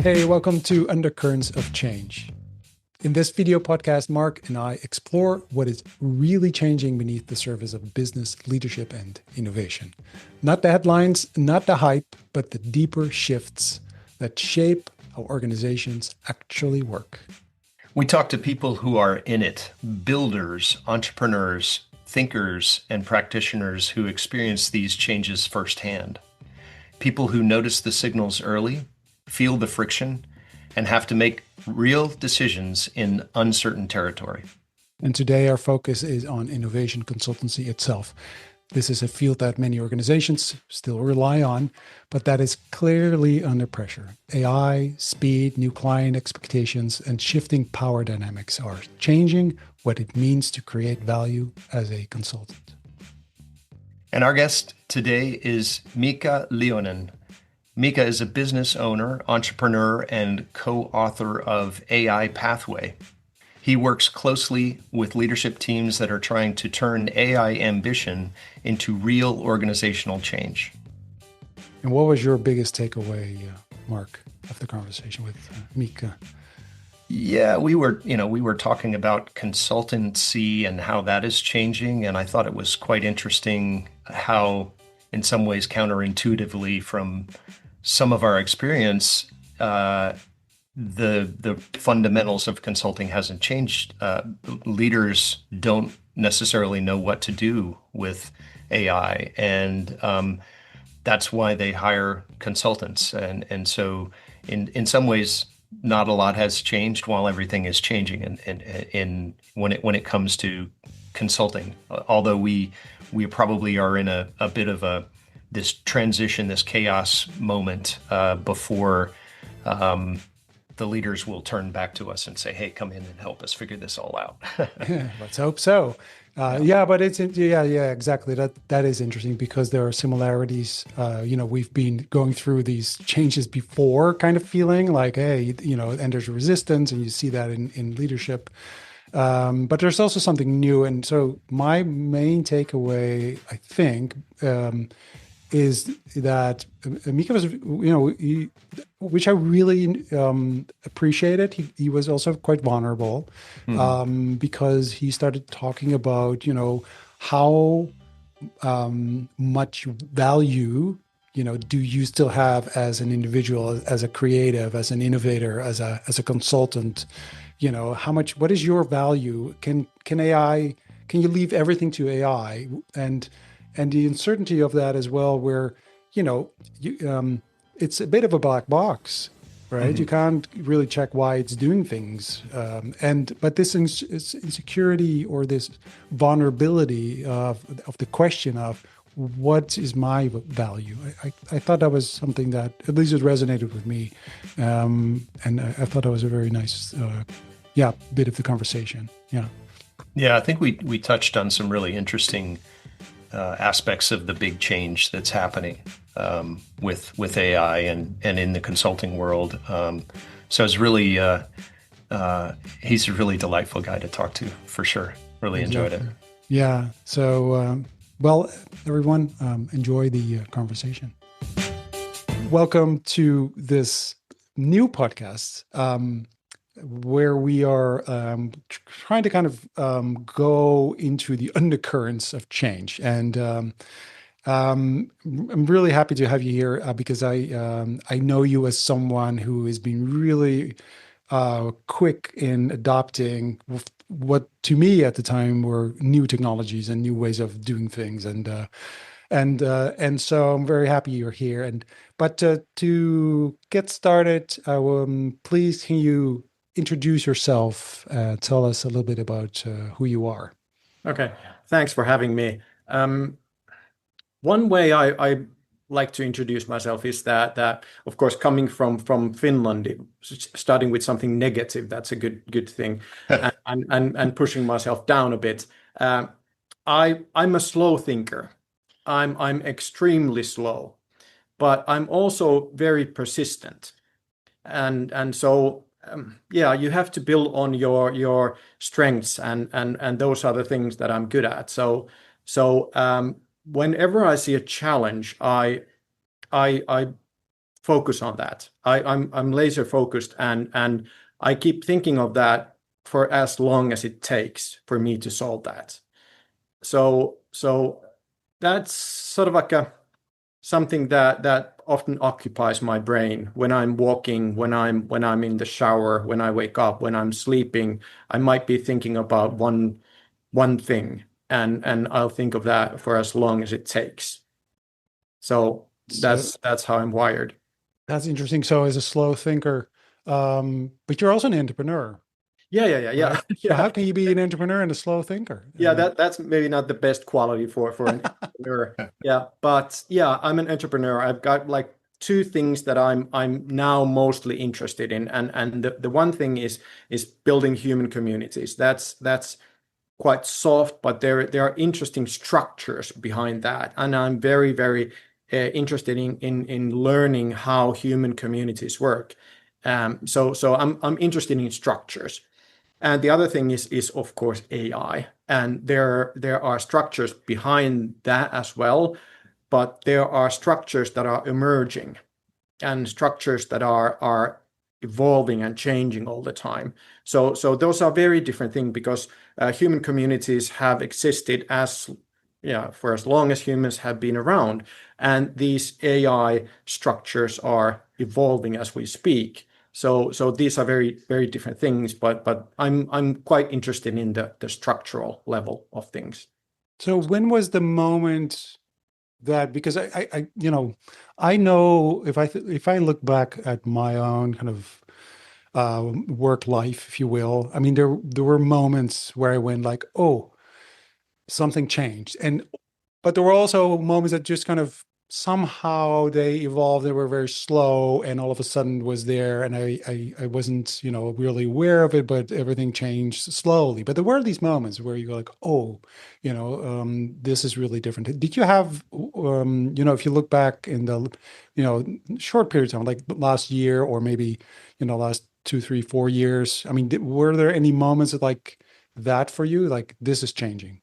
Hey, welcome to Undercurrents of Change. In this video podcast, Marc and I explore what is really changing beneath the surface of business, leadership, and innovation. Not the headlines, not the hype, but the deeper shifts that shape how organizations actually work. We talk to people who are in it, builders, entrepreneurs, thinkers, and practitioners who experience these changes firsthand. People who notice the signals early, feel the friction, and have to make real decisions in uncertain territory. And today our focus is on innovation consultancy itself. This is a field that many organizations still rely on, but that is clearly under pressure. AI, speed, new client expectations, and shifting power dynamics are changing what it means to create value as a consultant. And our guest today is Miikka Leinonen. Mika is a business owner, entrepreneur, and co-author of AI Pathway. He works closely with leadership teams that are trying to turn AI ambition into real organizational change. And what was your biggest takeaway, Marc, of the conversation with Mika? Yeah, we were talking about consultancy and how that is changing, and I thought it was quite interesting how, in some ways, counterintuitively from some of our experience, the fundamentals of consulting hasn't changed. Leaders don't necessarily know what to do with AI, and that's why they hire consultants. And so, in some ways, not a lot has changed while everything is changing. And when it comes to consulting, although we probably are in a bit of this transition, this chaos moment before the leaders will turn back to us and say, "Hey, come in and help us figure this all out." Yeah, let's hope so. Yeah, but exactly. That is interesting because there are similarities. We've been going through these changes before, kind of feeling like, hey, and there's resistance, and you see that in leadership. But there's also something new, and so my main takeaway, I think, is that Mika was, which I really appreciated. He was also quite vulnerable because he started talking about, how much value, do you still have as an individual, as a creative, as an innovator, as a consultant? What is your value? Can you leave everything to AI? And the uncertainty of that as well, where, it's a bit of a black box, right? Mm-hmm. You can't really check why it's doing things. But this insecurity or this vulnerability of the question of what is my value? I thought that was something that at least it resonated with me. And I thought that was a very nice, bit of the conversation. Yeah. Yeah, I think we touched on some really interesting aspects of the big change that's happening with AI and in the consulting world. So it's really he's a really delightful guy to talk to, for sure. Really enjoyed it. Yeah. So everyone, enjoy the conversation. Welcome to this new podcast. Where we are trying to kind of go into the undercurrents of change. And I'm really happy to have you here because I know you as someone who has been really quick in adopting what to me at the time were new technologies and new ways of doing things. And so I'm very happy you're here. But to get started, please can you introduce yourself, tell us a little bit about who you are. Okay, thanks for having me. One way I like to introduce myself is that of course, coming from Finland, starting with something negative, that's a good thing, and pushing myself down a bit. I'm a slow thinker. I'm extremely slow, but I'm also very persistent, and so. You have to build on your strengths, and those are the things that I'm good at. So whenever I see a challenge, I focus on that. I'm laser focused, and I keep thinking of that for as long as it takes for me to solve that. So that's sort of like something that often occupies my brain when I'm walking, when I'm in the shower, when I wake up, when I'm sleeping. I might be thinking about one thing, and I'll think of that for as long as it takes. So So that's how I'm wired. that's interesting. So as a slow thinker, but you're also an entrepreneur, Yeah. right? So how can you be an entrepreneur and a slow thinker? Yeah, that's maybe not the best quality for an entrepreneur. Yeah, but yeah, I'm an entrepreneur. I've got like two things that I'm now mostly interested in, and the one thing is building human communities. That's quite soft, but there are interesting structures behind that, and I'm very interested in learning how human communities work. So I'm interested in structures. And the other thing is of course AI, and there are structures behind that as well, but there are structures that are emerging and structures that are evolving and changing all the time. So those are very different things because human communities have existed as yeah for as long as humans have been around, and these AI structures are evolving as we speak. So these are very different things, but I'm quite interested in the structural level of things. So when was the moment that, because I know if I look back at my own kind of work life, if you will, I mean there were moments where I went like, oh, something changed, and but there were also moments that just kind of somehow they evolved. They were very slow, and all of a sudden was there, and I wasn't really aware of it, but everything changed slowly. But there were these moments where you go like, oh, this is really different. Did you have, if you look back in the, short periods of time, like last year or maybe, last 2, 3, 4 years? I mean, were there any moments like that for you? Like this is changing.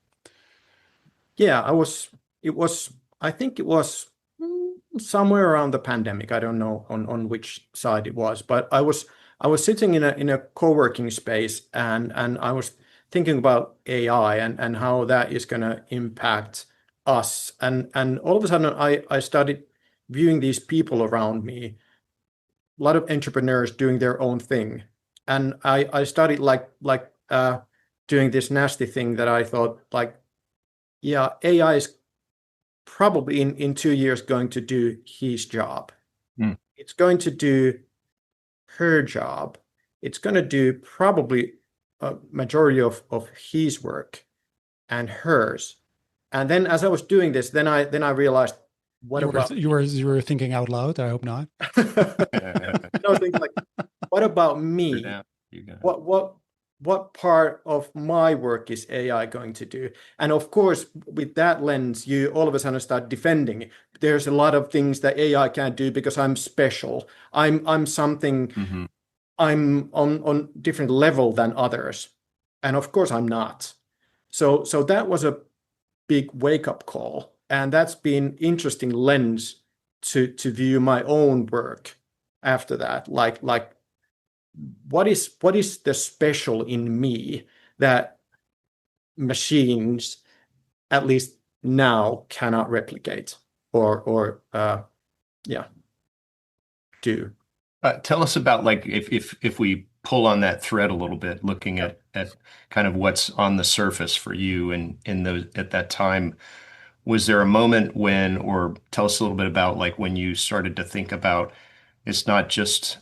Yeah, I think it was somewhere around the pandemic. I don't know on which side it was, but I was sitting in a co-working space, and I was thinking about AI and how that is going to impact us. And all of a sudden I started viewing these people around me, a lot of entrepreneurs doing their own thing. And I started doing this nasty thing that I thought like, yeah, AI is probably in 2 years going to do his job. Hmm. It's going to do her job. It's going to do probably a majority of his work and hers. And then as I was doing this, then I realized, what You were about you me? were you were thinking out loud. I hope not. I was thinking like, what about You're me? down. You got it. What part of my work is AI going to do? And of course, with that lens, you all of a sudden start defending it. There's a lot of things that AI can't do because I'm special. I'm something. Mhm. I'm on different level than others, and of course I'm not. So that was a big wake up call, and that's been interesting lens to view my own work after that. Like what is the special in me that machines, at least now, cannot replicate or yeah do. Tell us about like if we pull on that thread a little bit, looking at kind of what's on the surface for you and in those at that time. Was there a moment when, or tell us a little bit about like when you started to think about it's not just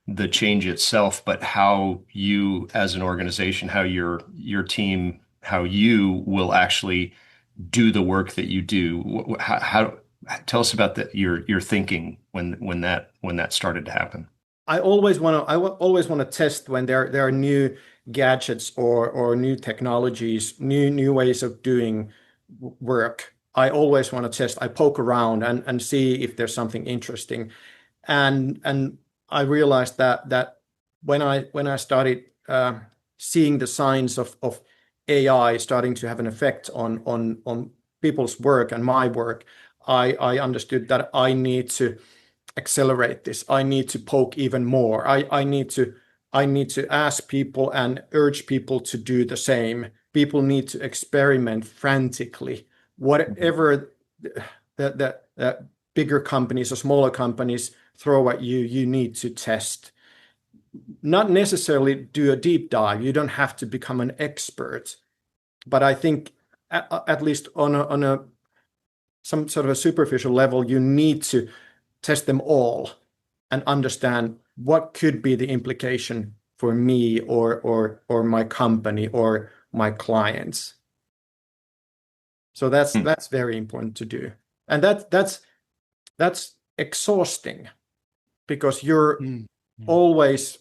the change itself, but how you as an organization, how your team, how you will actually do the work that you do. How tell us about your thinking when that started to happen. I always want to test when there are new gadgets or new technologies, new ways of doing work. I always want to test. I poke around and see if there's something interesting. And I realized that when I started seeing the signs of AI starting to have an effect on people's work and my work, I understood that I need to accelerate this. I need to poke even more. I need to ask people and urge people to do the same. People need to experiment frantically. Whatever the bigger companies or smaller companies throw at you, you need to test. Not necessarily do a deep dive. You don't have to become an expert. But I think at least on some sort of a superficial level, you need to test them all and understand what could be the implication for me or my company or my clients. So that's very important to do, and that's exhausting because you're always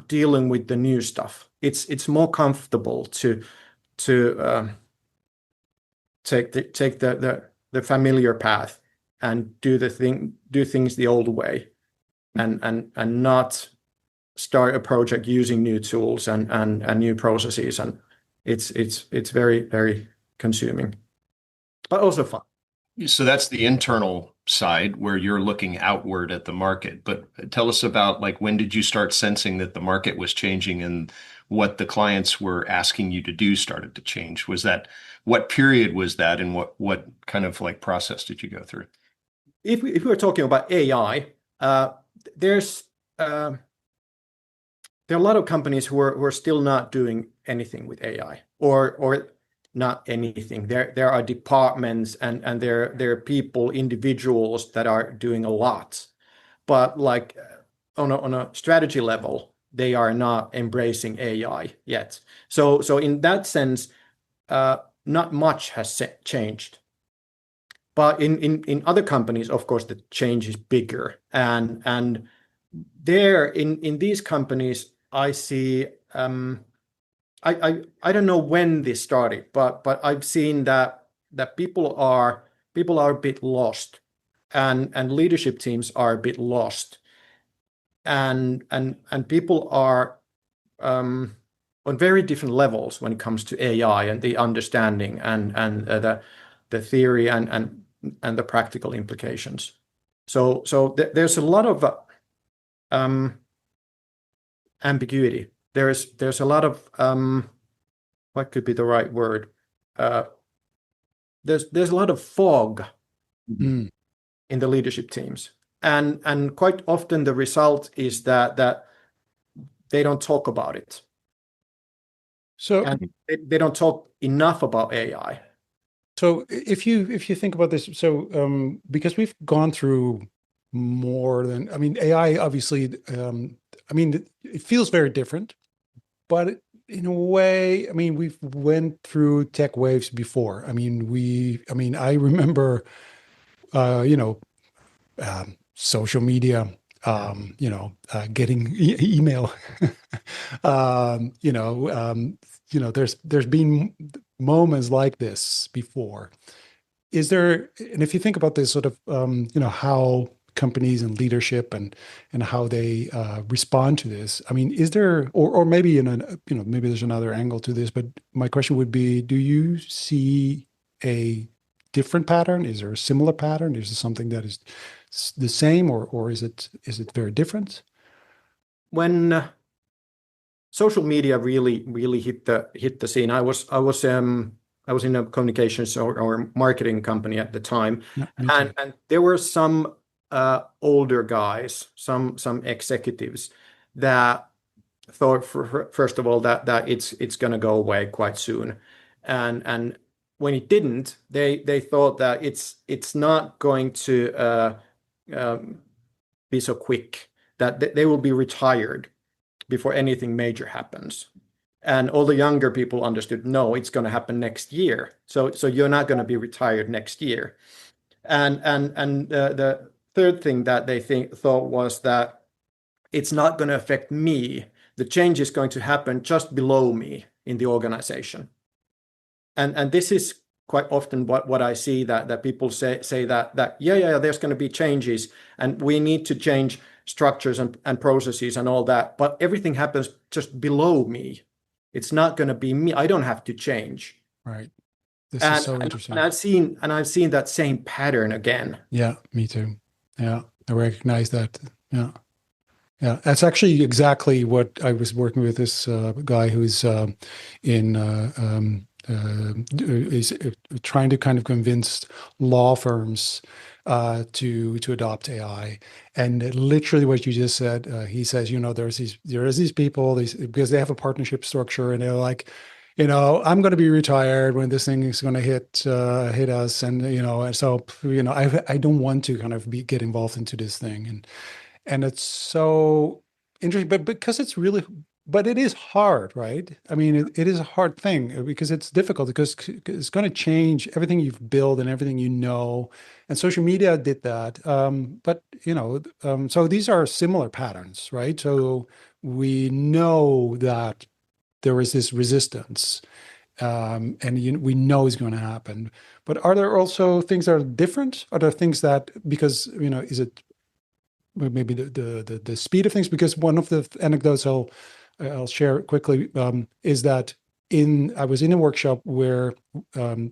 dealing with the new stuff. It's more comfortable to take the familiar path and do things the old way, and not start a project using new tools and new processes, and it's very, very consuming, but also fun. So that's the internal side where you're looking outward at the market. But tell us about, like, when did you start sensing that the market was changing and what the clients were asking you to do started to change? What period was that, and what kind of like process did you go through? If we were talking about AI, there are a lot of companies who are still not doing anything with AI, or not anything. There are departments and there are people, individuals that are doing a lot, but like on a strategy level, they are not embracing AI yet. So in that sense, not much has changed. But in other companies, of course, the change is bigger, and there in these companies, I see. I don't know when this started, but I've seen that people are a bit lost, and leadership teams are a bit lost, and people are on very different levels when it comes to AI and the understanding and the theory and the practical implications. So there's a lot of ambiguity. There's a lot of what could be the right word? There's a lot of fog in the leadership teams, and quite often the result is that they don't talk about it. So and they don't talk enough about AI. So if you think about this, so because we've gone through more than, I mean, AI obviously, I mean, it feels very different, but in a way, I mean, we've went through tech waves before. I mean, I remember, social media, getting email, there's been moments like this before. Is there, and if you think about this sort of, how companies and leadership and how they respond to this, I mean, is there, or maybe maybe there's another angle to this, but my question would be, do you see a different pattern? Is there a similar pattern? Is there something that is the same, or is it very different? When social media really hit the scene, I was in a communications or marketing company at the time, Yeah, and there were some older guys, some executives that thought, first of all, that it's going to go away quite soon, and when it didn't, they thought that it's not going to be so quick, that they will be retired before anything major happens. And all the younger people understood, no, it's going to happen next year. So you're not going to be retired next year. And the third thing that they thought was that it's not going to affect me. The change is going to happen just below me in the organization. And this is quite often what I see, that people say that yeah, there's going to be changes and we need to change structures and processes and all that, but everything happens just below me. It's not going to be me. I don't have to change. Right. This is so interesting. And I've seen that same pattern again. Yeah, me too. Yeah. I recognize that. Yeah. Yeah, that's actually exactly what I was working with this guy who's is trying to kind of convince law firms to adopt AI. And literally what you just said, he says, there's these people, because they have a partnership structure, and they're like, I'm going to be retired when this thing is going to hit us, and so I don't want to kind of get involved into this thing, and it's so interesting, but but it is hard, right? I mean, it is a hard thing because it's difficult, because it's going to change everything you've built and everything and social media did that. But so these are similar patterns, right? So we know that there is this resistance, and we know it's going to happen. But are there also things that are different? Are there things that, because is it maybe the speed of things? Because one of the anecdotes I'll share quickly is that I was in a workshop where there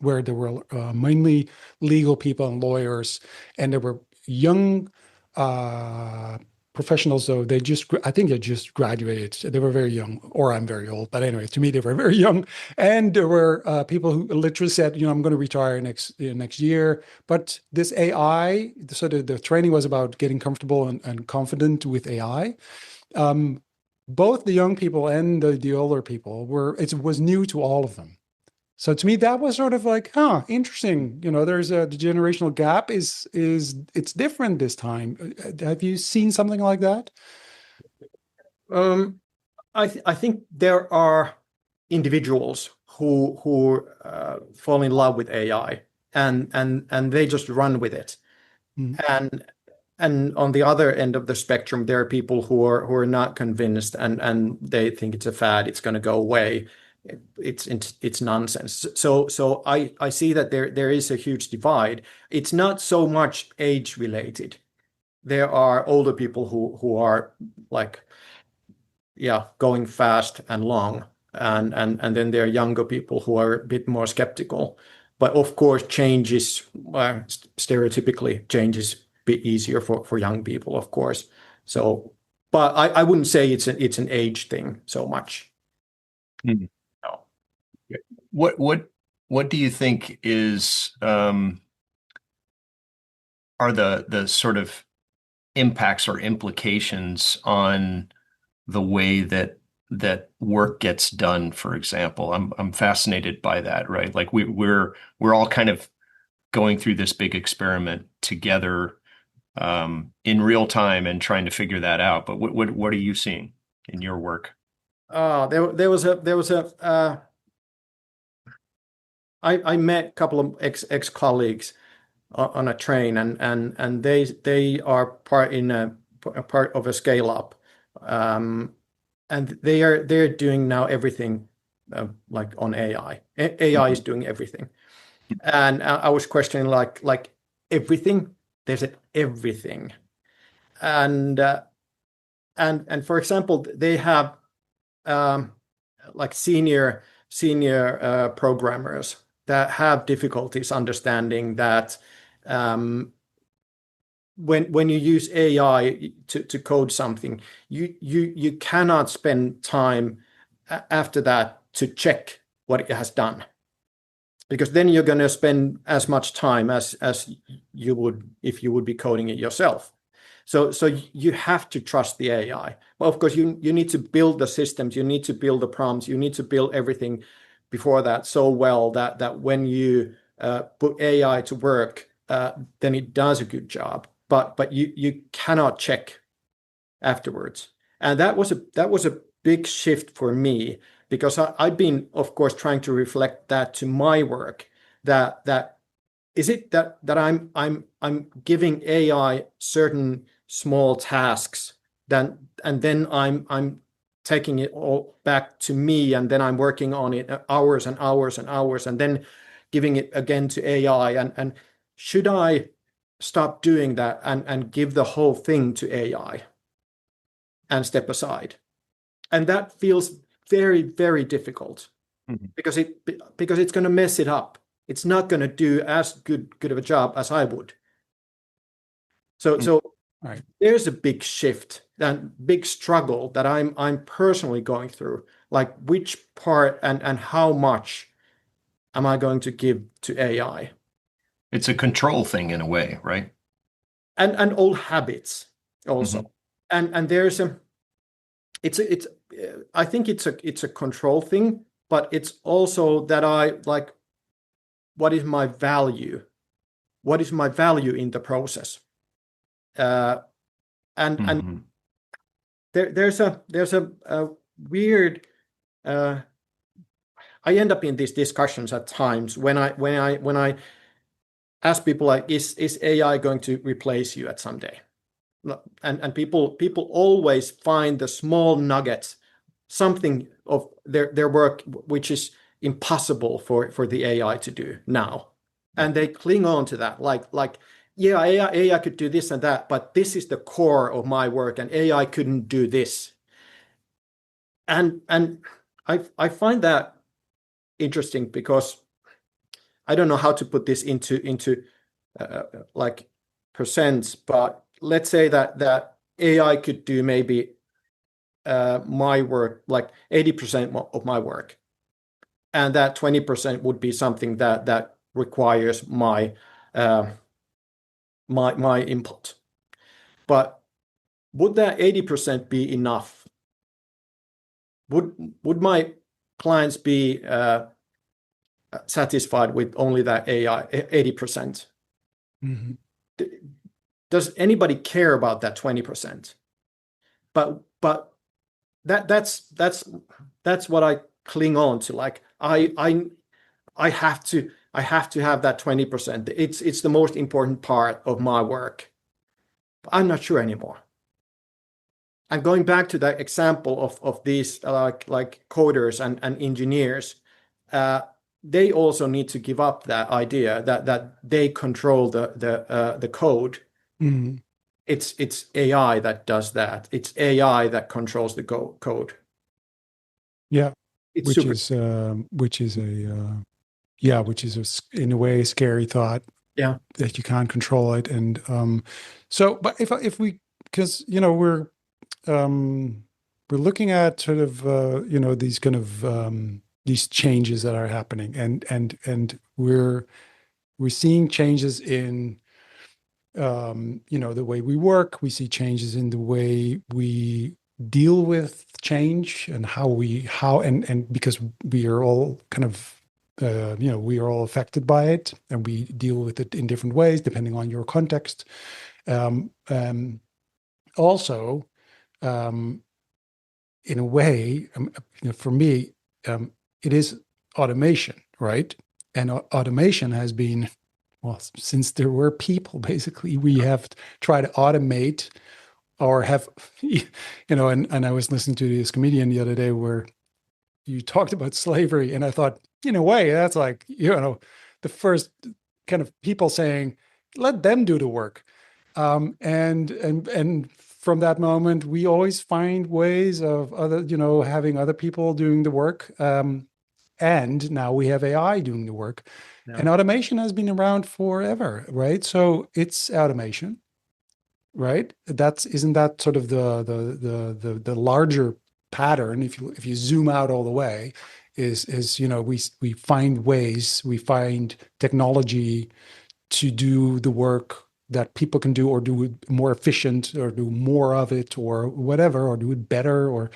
were mainly legal people and lawyers, and there were young professionals, though I think they just graduated. They were very young, or I'm very old, but anyway, to me they were very young. And there were people who literally said, I'm going to retire next year. But this AI, so the training was about getting comfortable and confident with AI. Both the young people and the older people it was new to all of them. So to me, that was sort of like, interesting. There's the generational gap it's different this time. Have you seen something like that? I think there are individuals who fall in love with AI, and they just run with it. Mm. And on the other end of the spectrum, there are people who are not convinced, and they think it's a fad, it's going to go away. It's nonsense. So I see that there is a huge divide. It's not so much age related. There are older people who are like, going fast and long, and then there are younger people who are a bit more skeptical. But of course, stereotypically change is a bit easier for young people, of course. So, but I wouldn't say it's an age thing so much. No. What do you think are the sort of impacts or implications on the way that work gets done, for example? I'm fascinated by that, right? Like we're all kind of going through this big experiment together in real time and trying to figure that out. But what are you seeing in your work? There was I met a couple of ex colleagues on a train, and they are a part of a scale up, and they're doing now everything like on AI. AI is doing everything, and I was questioning like everything. There's everything, and for example, they have like senior programmers that have difficulties understanding that when you use AI to code something, you cannot spend time after that to check what it has done, because then you're going to spend as much time as you would if you would be coding it yourself. So you have to trust the AI. Well, of course, you need to build the systems, you need to build the prompts, you need to build everything before that so well that when you put AI to work, then it does a good job. But you cannot check afterwards, and that was a big shift for me, because I've been, of course, trying to reflect that to my work. That is it that I'm giving AI certain small tasks, and then I'm taking it all back to me, and then I'm working on it hours and hours and hours, and then giving it again to AI. And should I stop doing that and give the whole thing to AI and step aside? And that feels very, very difficult, because it's going to mess it up. It's not going to do as good of a job as I would. So Right. there's a big shift and big struggle that I'm personally going through. Like which part and how much am I going to give to AI? It's a control thing in a way, right? And old habits also. Mhm. And there's a it's I think it's a control thing, but it's also that I like what is my value? What is my value in the process? Uh, and Mhm. there's a weird I end up in these discussions at times when I ask people like, is AI going to replace you at some day? And people always find the small nuggets, something of their work which is impossible for the AI to do now, and they cling on to that like yeah, AI could do this and that, but this is the core of my work, and AI couldn't do this. And I find that interesting because I don't know how to put this into like percents, but let's say that AI could do maybe my work, like 80% of my work, and that 20% would be something that requires uh, my input. But would that 80% be enough? Would my clients be satisfied with only that AI 80%? Mm-hmm. Does anybody care about that 20%? But that's what I cling on to. Like I have to have that 20%. It's the most important part of my work. I'm not sure anymore. And going back to that example of these like coders and engineers, uh, they also need to give up that idea that they control the code. Mm-hmm. It's AI that does that. It's AI that controls the code. Yeah, It's super. which is a yeah, which is in a way a scary thought Yeah. that you can't control it. And so, but if we, because we're looking at sort of these kind of these changes that are happening, and we're seeing changes in the way we work. We see changes in the way we deal with change and how and because we are all kind of we are all affected by it, and we deal with it in different ways depending on your context. Um, um, Also, um, in a way, for me, it is automation, right? And automation has been, well, since there were people, basically, we have tried to automate or have, and I was listening to this comedian the other day where you talked about slavery, and I thought, in a way, that's like, the first kind of people saying, let them do the work. And from that moment, we always find ways of having other people doing the work. And now we have AI doing the work. Yeah. And automation has been around forever, right? So it's automation, right? Isn't that sort of the larger pattern? If you zoom out all the way, is we find ways, we find technology to do the work that people can do, or do it more efficient, or do more of it, or whatever, or do it better, or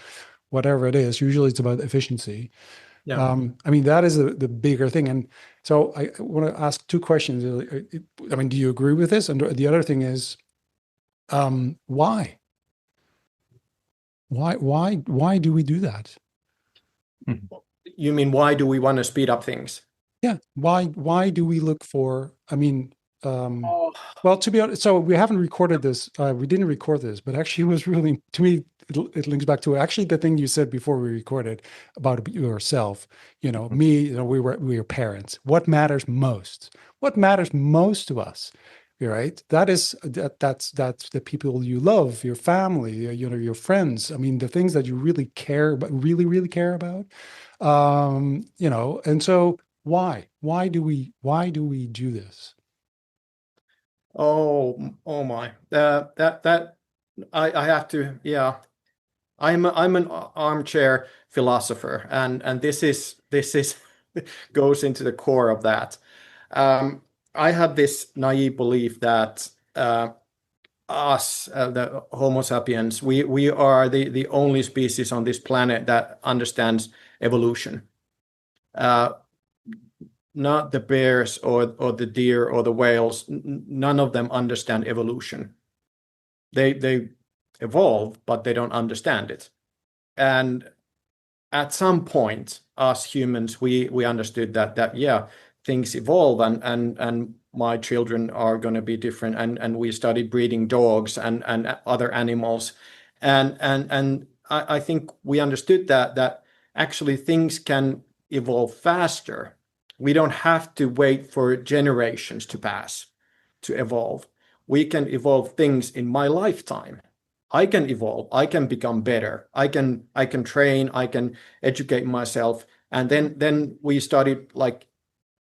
whatever it is. Usually it's about efficiency. Yeah. I mean, that is the bigger thing. And so I want to ask two questions. I mean, do you agree with this? And the other thing is, why? Why do we do that? You mean why do we want to speed up things? Yeah. Why do we look for, I mean, Oh, well, to be honest, so we haven't recorded this. We didn't record this, but actually, it was really, to me, it links back to actually the thing you said before we recorded about yourself. Me. We were parents. What matters most? What matters most to us? Right. That's the people you love, your family, your friends. I mean, the things that you really care about, really, really care about. And so why do we do this? Oh my. That I have to, yeah. I'm an armchair philosopher, and this is goes into the core of that. I have this naive belief that the Homo sapiens, we are the only species on this planet that understands evolution. Uh, Not the bears or the deer or the whales. None of them understand evolution. They evolve, but they don't understand it. And at some point, us humans, we understood that yeah, things evolve, and my children are going to be different, and we started breeding dogs and other animals, and I think we understood that actually things can evolve faster. We don't have to wait for generations to pass to evolve. We can evolve things in my lifetime. I can evolve. I can become better. I can train. I can educate myself. And then we started like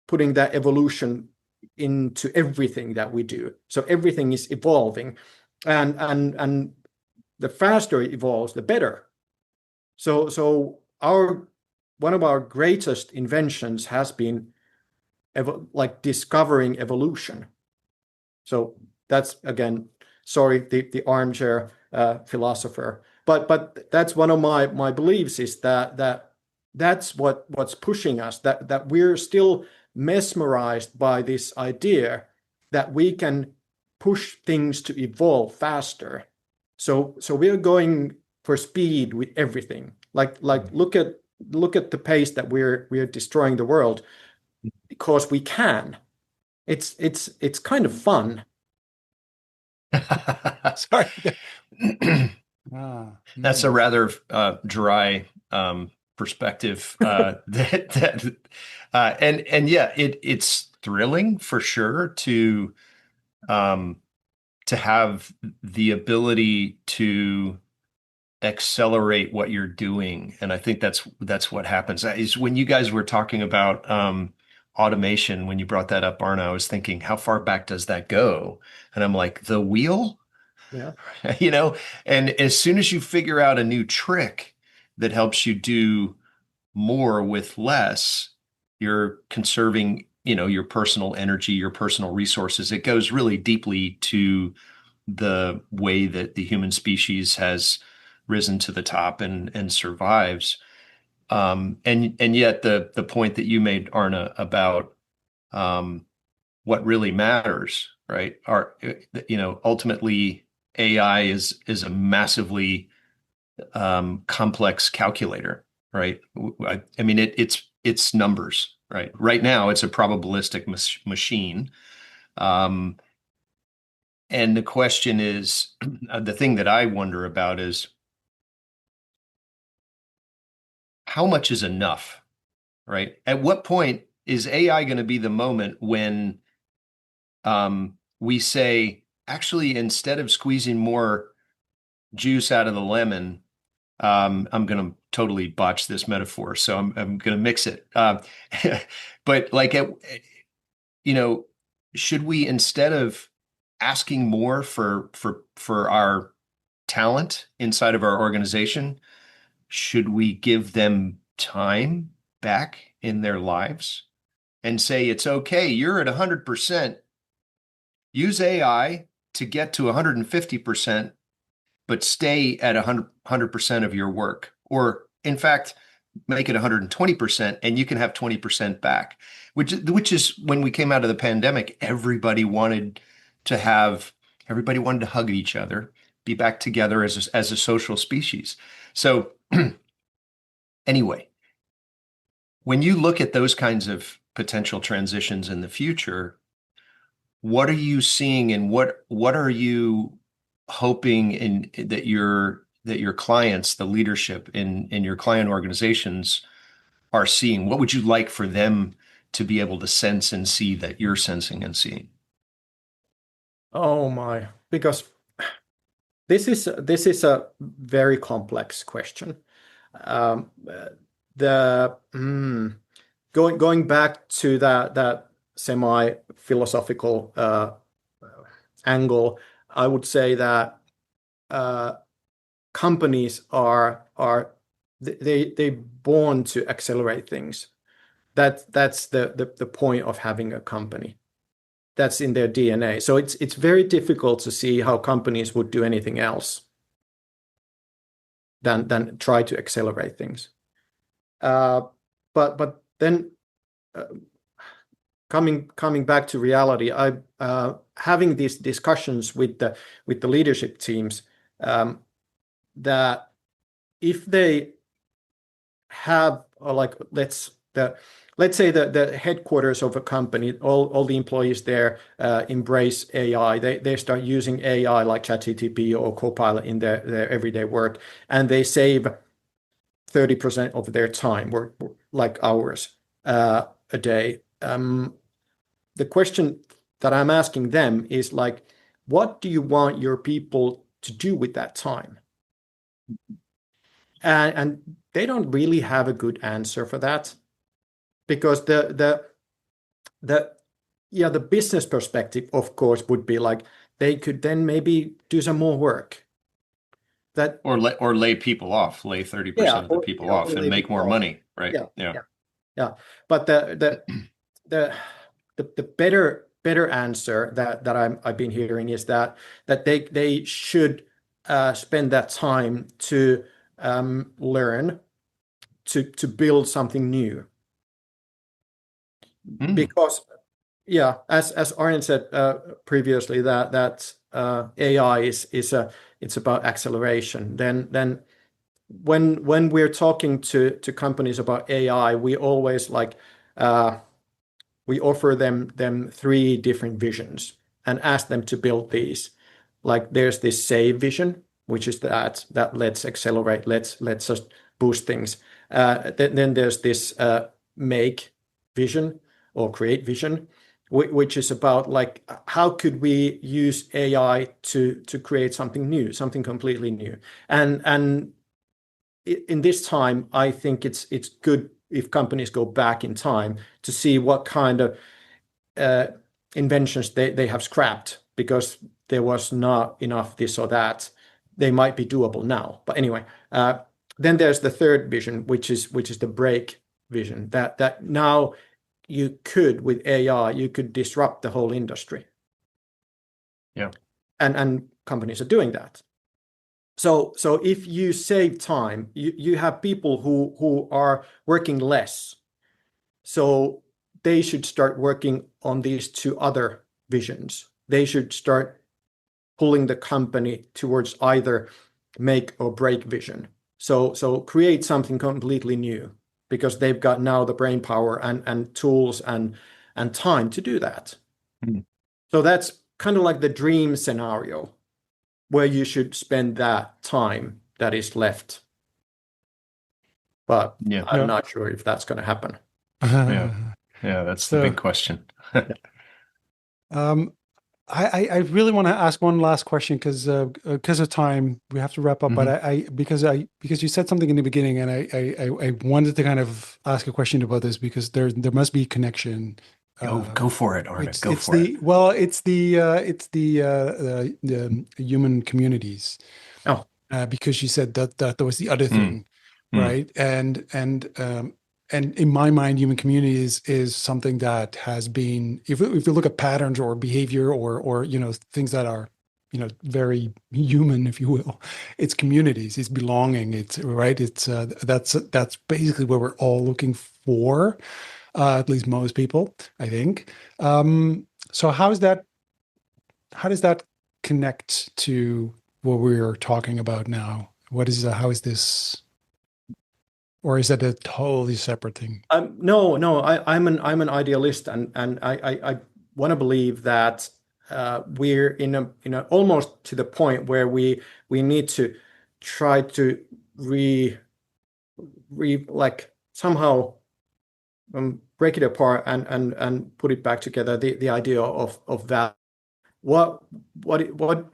putting that evolution into everything that we do. So everything is evolving, and the faster it evolves, the better. So our one of our greatest inventions has been like discovering evolution. So that's again, sorry, the armchair philosopher, but that's one of my beliefs, is that's what's pushing us, that we're still mesmerized by this idea that we can push things to evolve faster. So we're going for speed with everything. Like look at the pace that we're destroying the world because we can. It's kind of fun. Sorry. Ah, That's a rather dry perspective. And yeah, it's thrilling for sure um, to have the ability to accelerate what you're doing. And I think that's what happens. Is when you guys were talking about automation, when you brought that up, Arne, I was thinking, how far back does that go? And I'm like, the wheel? Yeah. You know, and as soon as you figure out a new trick that helps you do more with less, you're conserving, your personal energy, your personal resources. It goes really deeply to the way that the human species has risen to the top and survives. And yet the point that you made, Arne, about what really matters, right? Ultimately AI is a massively complex calculator, right? I mean, it's numbers, right? Right now, it's a probabilistic machine. Um, and the question is, the thing that I wonder about is how much is enough, right? At what point is AI going to be the moment when we say, actually, instead of squeezing more juice out of the lemon, I'm going to totally botch this metaphor, so I'm going to mix it. But like, you know, should we, instead of asking more for our talent inside of our organization, should we give them time back in their lives and say, it's okay, you're at 100%, use AI to get to 150%, but stay at 100% of your work. Or in fact, make it 120% and you can have 20% back, which is when we came out of the pandemic, everybody wanted to hug each other, be back together as a social species. So anyway, when you look at those kinds of potential transitions in the future, what are you seeing, and what are you hoping in that your clients, the leadership in your client organizations, are seeing? What would you like for them to be able to sense and see that you're sensing and seeing? Oh my, because this is a very complex question. Um, the going back to that semi philosophical angle, I would say that companies are they born to accelerate things. That's the point of having a company. That's in their DNA. So it's very difficult to see how companies would do anything else than try to accelerate things. But then coming back to reality, I having these discussions with the leadership teams, that if they have, or like let's say the headquarters of a company, all the employees there embrace AI. They start using AI like ChatGPT or Copilot in their everyday work, and they save 30% of their time, work like hours a day. The question that I'm asking them is like, what do you want your people to do with that time? And they don't really have a good answer for that, because the business perspective, of course, would be like they could then maybe do some more work. That or lay people off, lay 30% of the people off, and make more money, right? Yeah. But the better answer that I've been hearing is that they should spend that time to learn to build something new. Because as Arne said previously, that AI is it's about acceleration. Then when we're talking to companies about AI, we always we offer them 3 different visions and ask them to build these. Like there's this save vision, which is that let's accelerate, let's just boost things. Then there's this make vision or create vision, which is about like how could we use AI to create something new, something completely new. And in this time, I think it's good if companies go back in time to see what kind of inventions they have scrapped because there was not enough this or that. They might be doable now. But anyway, then there's the third vision, which is the break vision, that now you could, with AI, you could disrupt the whole industry. Yeah. And companies are doing that. So if you save time, you have people who are working less. So they should start working on these 2 other visions. They should start pulling the company towards either make or break vision. So create something completely new, because they've got now the brain power and tools and time to do that. So that's kind of like the dream scenario where you should spend that time that is left. But I'm not sure if that's going to happen. That's the big question. I really want to ask one last question because of time we have to wrap up. But because you said something in the beginning, and I wanted to kind of ask a question about this, because there must be connection. Go for it, Arne. Go for it. Well, it's the human communities. Oh, because you said that was the other thing, right? And in my mind, human communities is something that has been, if you look at patterns or behavior or things that are very human, if you will, it's communities, it's belonging, it's right, it's that's basically what we're all looking for. At least most people, I think. So how does that connect to what we're talking about now? How is this, or is that a totally separate thing? No. I'm an idealist, and I want to believe that we're in a almost to the point where we need to try to like somehow break it apart and put it back together. The idea of value. What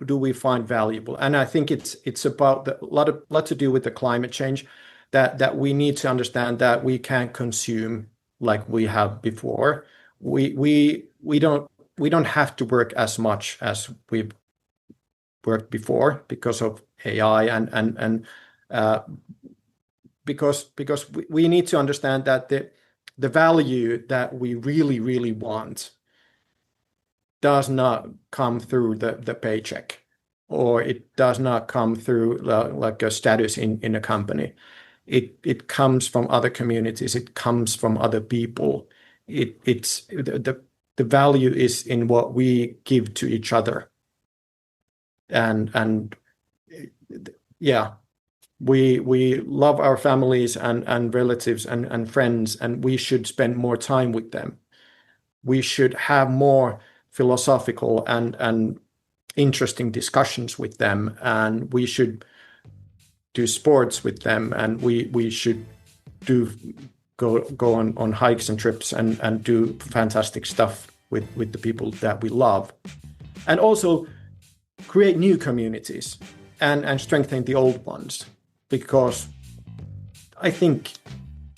do we find valuable? And I think it's about a lot to do with the climate change, that we need to understand that we can't consume like we have before. We we don't have to work as much as we've worked before because of AI and because we need to understand that the value that we really want does not come through the paycheck, or it does not come through like a status in a company. It comes from other communities. It comes from other people. It's the value is in what we give to each other. And yeah, we love our families and relatives and friends, and we should spend more time with them. We should have more philosophical and interesting discussions with them, and we should do sports with them, and we should go on hikes and trips and do fantastic stuff with the people that we love, and also create new communities and strengthen the old ones, because I think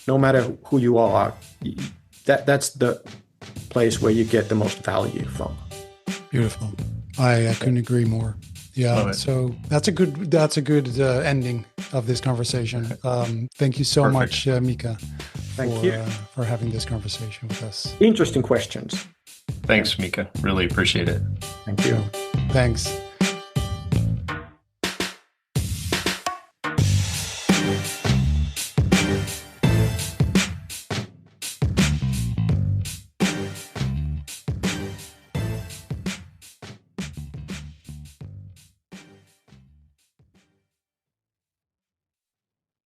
no matter who you are, that's the place where you get the most value from. Beautiful. I couldn't agree more. Yeah. So that's a good ending of this conversation. Thank you so much, Mika, for having this conversation with us. Interesting questions. Thanks, Mika. Really appreciate it. Thank you. Thanks.